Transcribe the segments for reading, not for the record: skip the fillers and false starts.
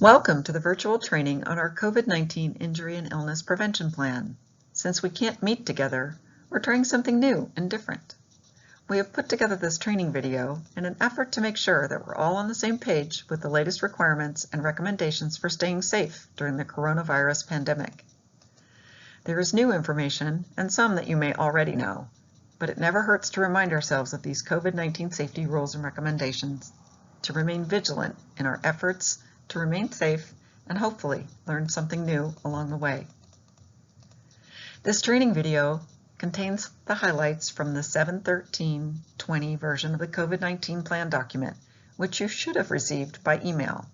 Welcome to the virtual training on our COVID-19 Injury and Illness Prevention Plan. Since we can't meet together, we're trying something new and different. We have put together this training video in an effort to make sure that we're all on the same page with the latest requirements and recommendations for staying safe during the coronavirus pandemic. There is new information and some that you may already know, but it never hurts to remind ourselves of these COVID-19 safety rules and recommendations, to remain vigilant in our efforts to remain safe and hopefully learn something new along the way. This training video contains the highlights from the 7/13/20 version of the COVID-19 plan document, which you should have received by email.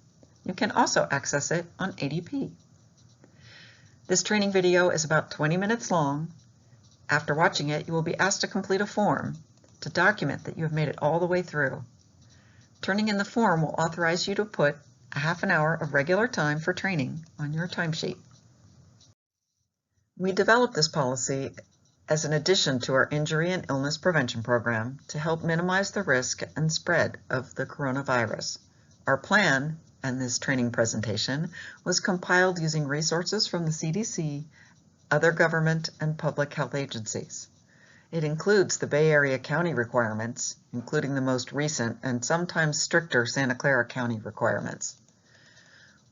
You can also access it on ADP. This training video is about 20 minutes long. After watching it, you will be asked to complete a form to document that you have made it all the way through. Turning in the form will authorize you to put a half an hour of regular time for training on your timesheet. We developed this policy as an addition to our injury and illness prevention program to help minimize the risk and spread of the coronavirus. Our plan and this training presentation was compiled using resources from the CDC, other government and public health agencies. It includes the Bay Area County requirements, including the most recent and sometimes stricter Santa Clara County requirements.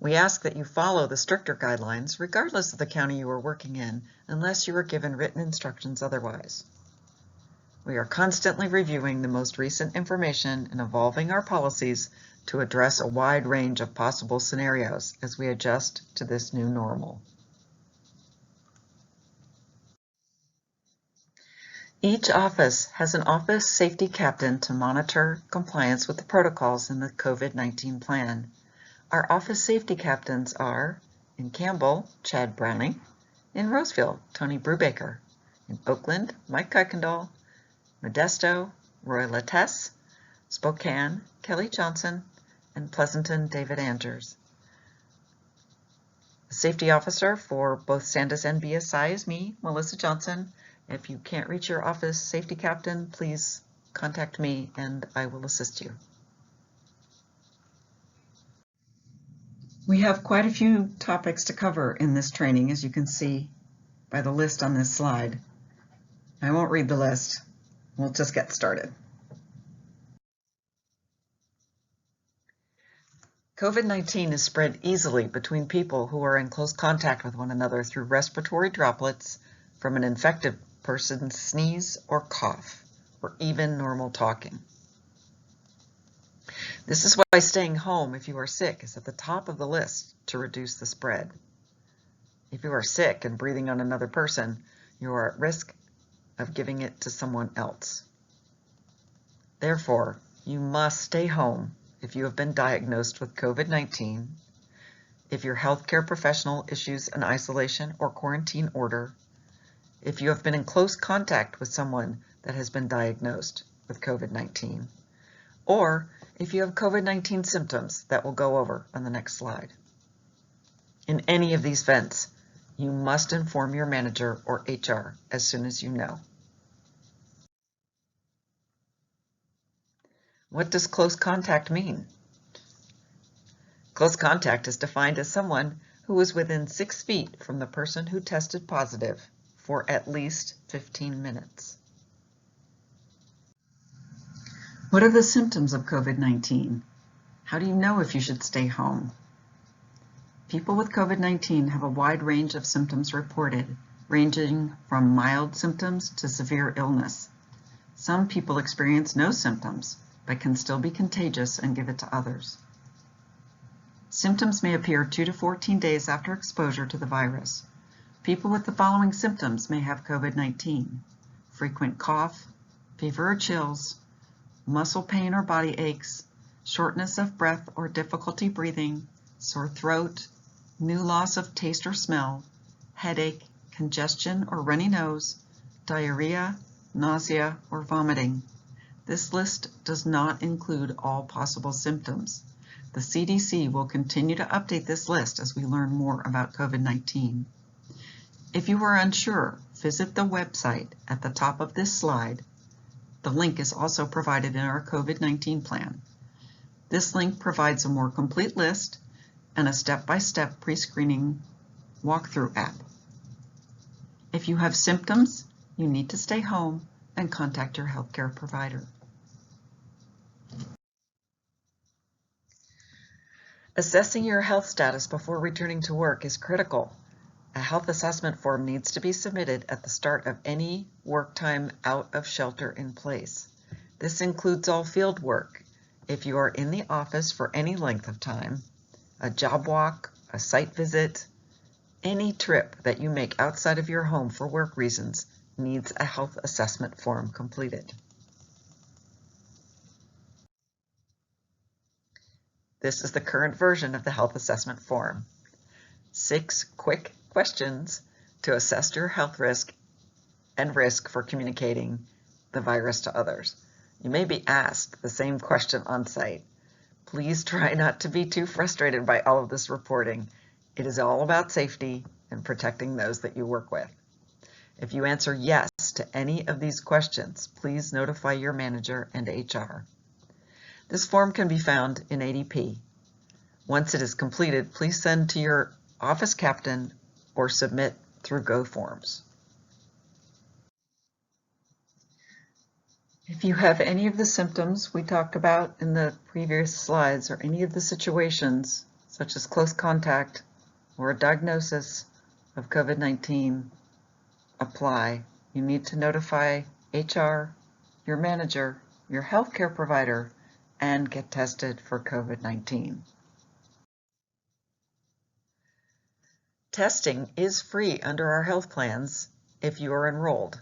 We ask that you follow the stricter guidelines regardless of the county you are working in, unless you are given written instructions otherwise. We are constantly reviewing the most recent information and evolving our policies to address a wide range of possible scenarios as we adjust to this new normal. Each office has an office safety captain to monitor compliance with the protocols in the COVID-19 plan. Our office safety captains are, in Campbell, Chad Browning; in Roseville, Tony Brubaker; in Oakland, Mike Kuykendall; Modesto, Roy Lattès; Spokane, Kelly Johnson; and Pleasanton, David Andrews. The safety officer for both Sandis and BSI is me, Melissa Johnson. If you can't reach your office safety captain, please contact me and I will assist you. We have quite a few topics to cover in this training, as you can see by the list on this slide. I won't read the list. We'll just get started. COVID-19 is spread easily between people who are in close contact with one another through respiratory droplets from an infected person's sneeze or cough, or even normal talking. This is why staying home if you are sick is at the top of the list to reduce the spread. If you are sick and breathing on another person, you are at risk of giving it to someone else. Therefore, you must stay home if you have been diagnosed with COVID-19, if your healthcare professional issues an isolation or quarantine order, if you have been in close contact with someone that has been diagnosed with COVID-19, or if you have COVID-19 symptoms that we'll go over on the next slide. In any of these events, you must inform your manager or HR as soon as you know. What does close contact mean? Close contact is defined as someone who was within 6 feet from the person who tested positive for at least 15 minutes. What are the symptoms of COVID-19? How do you know if you should stay home? People with COVID-19 have a wide range of symptoms reported, ranging from mild symptoms to severe illness. Some people experience no symptoms, but can still be contagious and give it to others. Symptoms may appear 2 to 14 days after exposure to the virus. People with the following symptoms may have COVID-19: frequent cough, fever or chills, muscle pain or body aches, shortness of breath or difficulty breathing, sore throat, new loss of taste or smell, headache, congestion or runny nose, diarrhea, nausea, or vomiting. This list does not include all possible symptoms. The CDC will continue to update this list as we learn more about COVID-19. If you are unsure, visit the website at the top of this slide. The link is also provided in our COVID-19 plan. This link provides a more complete list and a step-by-step pre-screening walkthrough app. If you have symptoms, you need to stay home and contact your healthcare provider. Assessing your health status before returning to work is critical. A health assessment form needs to be submitted at the start of any work time out of shelter in place. This includes all field work. If you are in the office for any length of time, a job walk, a site visit, any trip that you make outside of your home for work reasons needs a health assessment form completed. This is the current version of the health assessment form. 6 quick questions to assess your health risk and risk for communicating the virus to others. You may be asked the same question on site. Please try not to be too frustrated by all of this reporting. It is all about safety and protecting those that you work with. If you answer yes to any of these questions, please notify your manager and HR. This form can be found in ADP. Once it is completed, please send to your office captain or submit through GoForms. If you have any of the symptoms we talked about in the previous slides or any of the situations, such as close contact or a diagnosis of COVID-19 apply, you need to notify HR, your manager, your healthcare provider, and get tested for COVID-19. Testing is free under our health plans if you are enrolled,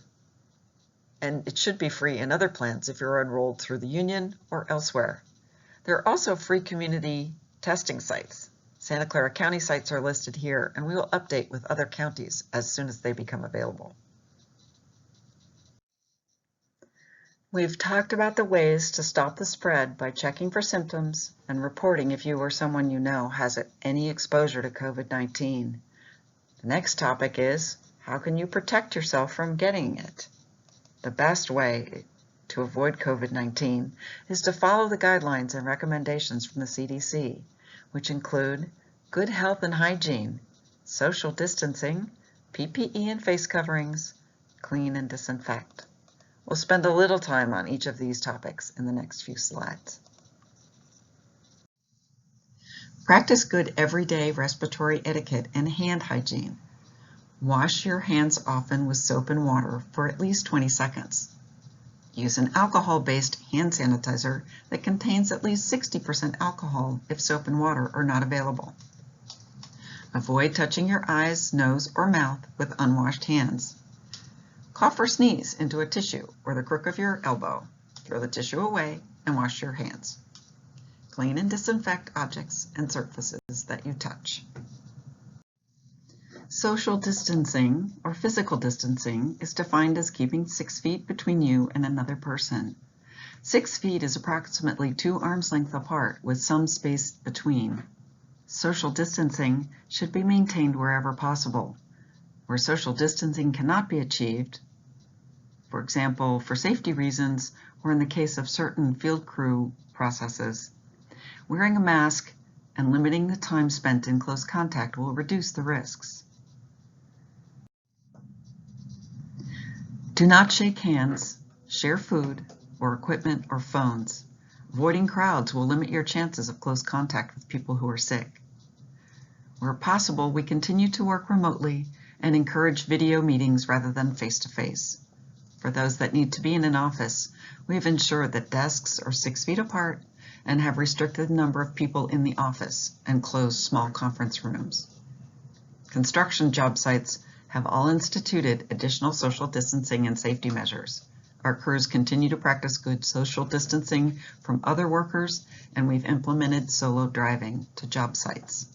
and it should be free in other plans if you're enrolled through the union or elsewhere. There are also free community testing sites. Santa Clara County sites are listed here, and we will update with other counties as soon as they become available. We've talked about the ways to stop the spread by checking for symptoms and reporting if you or someone you know has any exposure to COVID-19. The next topic is, how can you protect yourself from getting it? The best way to avoid COVID-19 is to follow the guidelines and recommendations from the CDC, which include good health and hygiene, social distancing, PPE and face coverings, clean and disinfect. We'll spend a little time on each of these topics in the next few slides. Practice good everyday respiratory etiquette and hand hygiene. Wash your hands often with soap and water for at least 20 seconds. Use an alcohol-based hand sanitizer that contains at least 60% alcohol if soap and water are not available. Avoid touching your eyes, nose, or mouth with unwashed hands. Cough or sneeze into a tissue or the crook of your elbow. Throw the tissue away and wash your hands. Clean and disinfect objects and surfaces that you touch. Social distancing, or physical distancing, is defined as keeping 6 feet between you and another person. 6 feet is approximately 2 arms length apart with some space between. Social distancing should be maintained wherever possible. Where social distancing cannot be achieved, for example, for safety reasons, or in the case of certain field crew processes, wearing a mask and limiting the time spent in close contact will reduce the risks. Do not shake hands, share food or equipment or phones. Avoiding crowds will limit your chances of close contact with people who are sick. Where possible, we continue to work remotely and encourage video meetings rather than face-to-face. For those that need to be in an office, we have ensured that desks are 6 feet apart and have restricted the number of people in the office and closed small conference rooms. Construction job sites have all instituted additional social distancing and safety measures. Our crews continue to practice good social distancing from other workers, and we've implemented solo driving to job sites.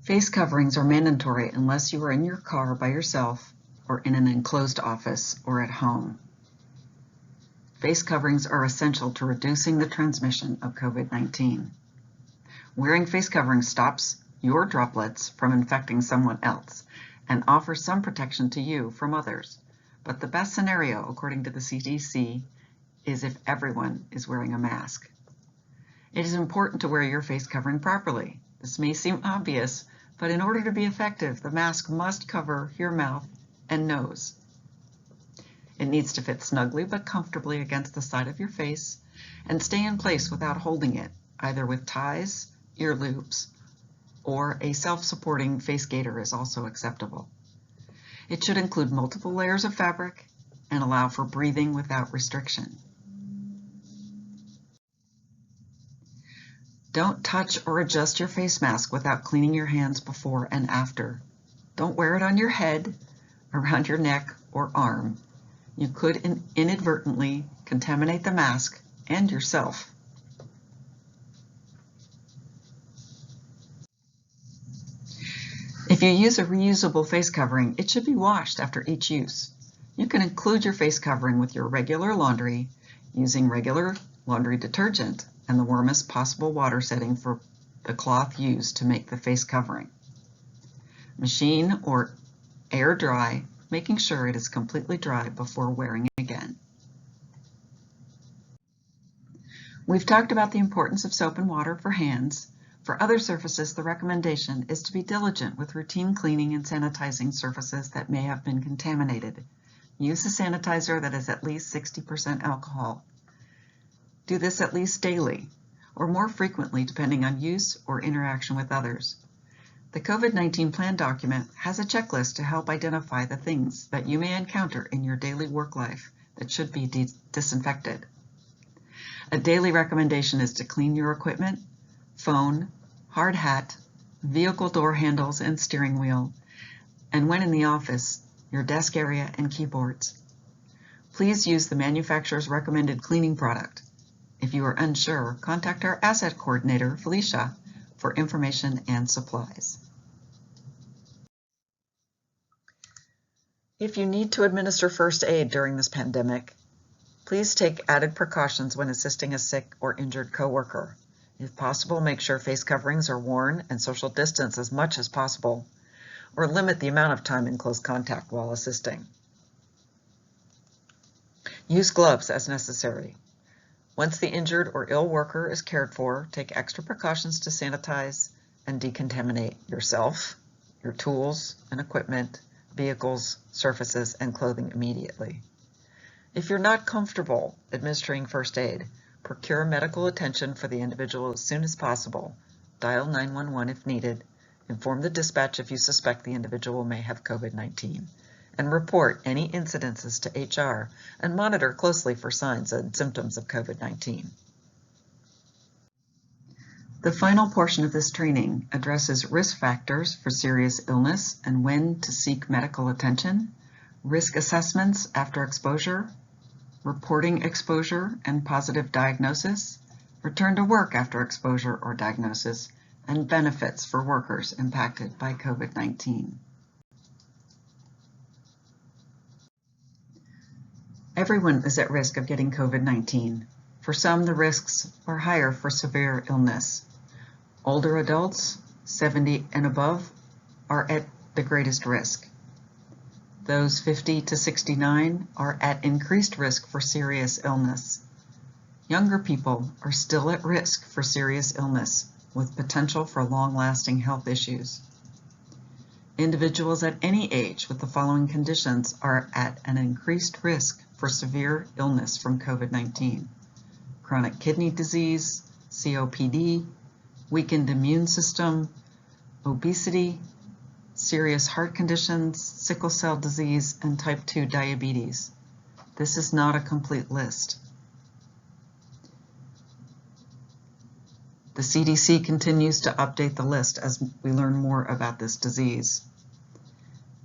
Face coverings are mandatory unless you are in your car by yourself or in an enclosed office or at home. Face coverings are essential to reducing the transmission of COVID-19. Wearing face coverings stops your droplets from infecting someone else and offers some protection to you from others. But the best scenario, according to the CDC, is if everyone is wearing a mask. It is important to wear your face covering properly. This may seem obvious, but in order to be effective, the mask must cover your mouth and nose. It needs to fit snugly but comfortably against the side of your face and stay in place without holding it, either with ties, ear loops, or a self-supporting face gaiter is also acceptable. It should include multiple layers of fabric and allow for breathing without restriction. Don't touch or adjust your face mask without cleaning your hands before and after. Don't wear it on your head, around your neck, or arm. You could inadvertently contaminate the mask and yourself. If you use a reusable face covering, it should be washed after each use. You can include your face covering with your regular laundry using regular laundry detergent and the warmest possible water setting for the cloth used to make the face covering. Machine or air dry, making sure it is completely dry before wearing again. We've talked about the importance of soap and water for hands. For other surfaces, the recommendation is to be diligent with routine cleaning and sanitizing surfaces that may have been contaminated. Use a sanitizer that is at least 60% alcohol. Do this at least daily, or more frequently depending on use or interaction with others. The COVID-19 plan document has a checklist to help identify the things that you may encounter in your daily work life that should be disinfected. A daily recommendation is to clean your equipment, phone, hard hat, vehicle door handles and steering wheel, and when in the office, your desk area and keyboards. Please use the manufacturer's recommended cleaning product. If you are unsure, contact our asset coordinator, Felicia, for information and supplies. If you need to administer first aid during this pandemic, please take added precautions when assisting a sick or injured coworker. If possible, make sure face coverings are worn and social distance as much as possible, or limit the amount of time in close contact while assisting. Use gloves as necessary. Once the injured or ill worker is cared for, take extra precautions to sanitize and decontaminate yourself, your tools and equipment, vehicles, surfaces, and clothing immediately. If you're not comfortable administering first aid, procure medical attention for the individual as soon as possible. Dial 911 if needed. Inform the dispatch if you suspect the individual may have COVID-19. And report any incidences to HR and monitor closely for signs and symptoms of COVID-19. The final portion of this training addresses risk factors for serious illness and when to seek medical attention, risk assessments after exposure, reporting exposure and positive diagnosis, return to work after exposure or diagnosis, and benefits for workers impacted by COVID-19. Everyone is at risk of getting COVID-19. For some, the risks are higher for severe illness. Older adults, 70 and above, are at the greatest risk. Those 50 to 69 are at increased risk for serious illness. Younger people are still at risk for serious illness with potential for long-lasting health issues. Individuals at any age with the following conditions are at an increased risk for severe illness from COVID-19: chronic kidney disease, COPD, weakened immune system, obesity, serious heart conditions, sickle cell disease, and type 2 diabetes. This is not a complete list. The CDC continues to update the list as we learn more about this disease.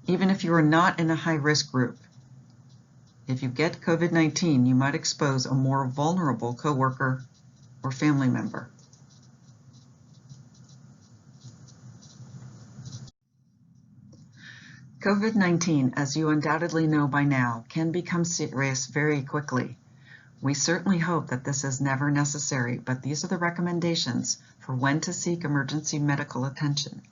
Even if you are not in a high-risk group, if you get COVID-19, you might expose a more vulnerable coworker or family member. COVID-19, as you undoubtedly know by now, can become serious very quickly. We certainly hope that this is never necessary, but these are the recommendations for when to seek emergency medical attention.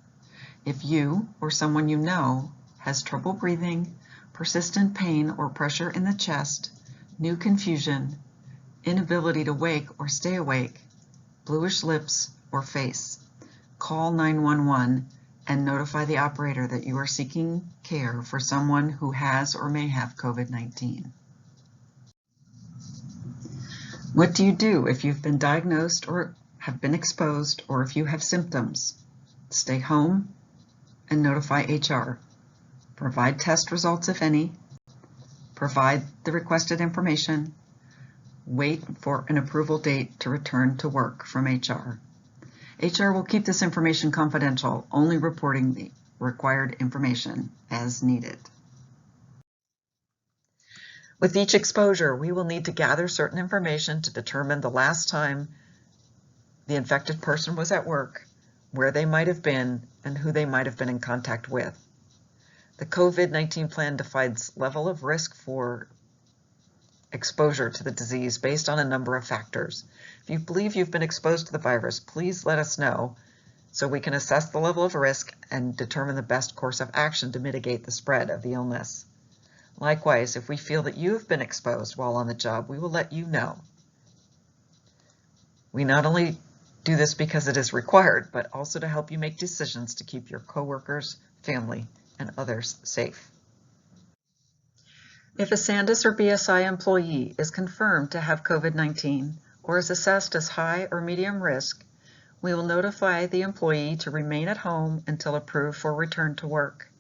If you or someone you know has trouble breathing, persistent pain or pressure in the chest, new confusion, inability to wake or stay awake, bluish lips, or face. Call 911 and notify the operator that you are seeking care for someone who has or may have COVID-19. What do you do if you've been diagnosed or have been exposed, or if you have symptoms? Stay home and notify HR. Provide test results if any. Provide the requested information. Wait for an approval date to return to work from HR. HR will keep this information confidential, only reporting the required information as needed. With each exposure, we will need to gather certain information to determine the last time the infected person was at work, where they might have been, and who they might have been in contact with. The COVID-19 plan defines level of risk for exposure to the disease based on a number of factors. If you believe you've been exposed to the virus, please let us know so we can assess the level of risk and determine the best course of action to mitigate the spread of the illness. Likewise, if we feel that you have been exposed while on the job, we will let you know. We not only do this because it is required, but also to help you make decisions to keep your coworkers, family, and others safe. If a Sandis or BSI employee is confirmed to have COVID-19 or is assessed as high or medium risk, we will notify the employee to remain at home until approved for return to work.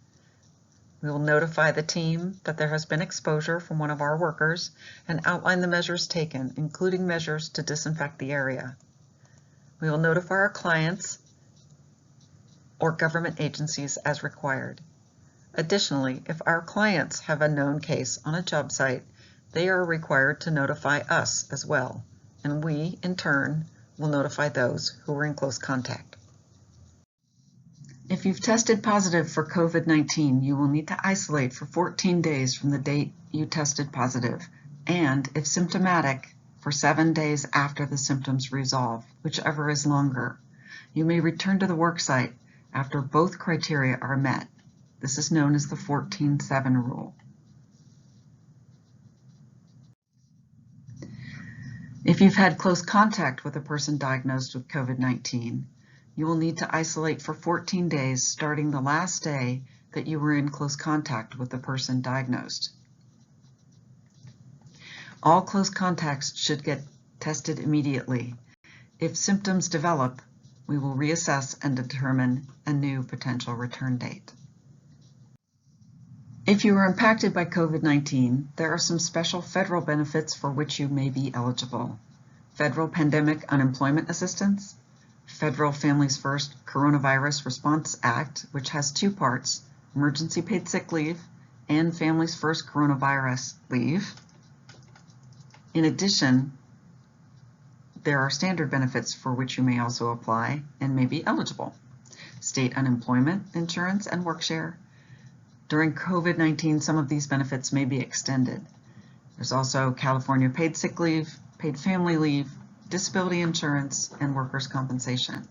We will notify the team that there has been exposure from one of our workers and outline the measures taken, including measures to disinfect the area. We will notify our clients or government agencies as required. Additionally, if our clients have a known case on a job site, they are required to notify us as well, and we, in turn, will notify those who were in close contact. If you've tested positive for COVID-19, you will need to isolate for 14 days from the date you tested positive, and if symptomatic, for 7 days after the symptoms resolve, whichever is longer. You may return to the worksite after both criteria are met. This is known as the 14-7 rule. If you've had close contact with a person diagnosed with COVID-19, you will need to isolate for 14 days starting the last day that you were in close contact with the person diagnosed. All close contacts should get tested immediately. If symptoms develop, we will reassess and determine a new potential return date. If you are impacted by COVID-19, there are some special federal benefits for which you may be eligible. Federal Pandemic Unemployment Assistance, Federal Families First Coronavirus Response Act, which has two parts, Emergency Paid Sick Leave and Families First Coronavirus Leave. In addition, there are standard benefits for which you may also apply and may be eligible. State unemployment insurance and workshare. During COVID-19, some of these benefits may be extended. There's also California paid sick leave, paid family leave, disability insurance, and workers' compensation.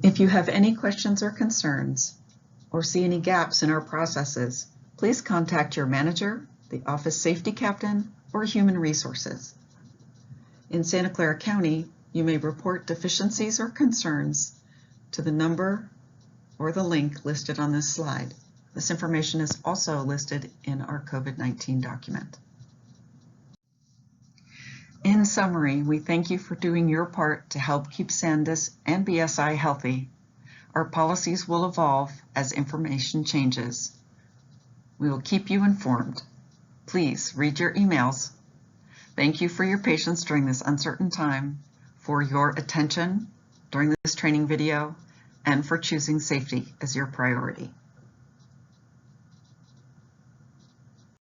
If you have any questions or concerns, or see any gaps in our processes, please contact your manager, the office safety captain, or human resources. In Santa Clara County, you may report deficiencies or concerns to the number or the link listed on this slide. This information is also listed in our COVID-19 document. In summary, we thank you for doing your part to help keep Sandis and BSI healthy. Our policies will evolve as information changes. We will keep you informed. Please read your emails. Thank you for your patience during this uncertain time, for your attention during this training video, and for choosing safety as your priority.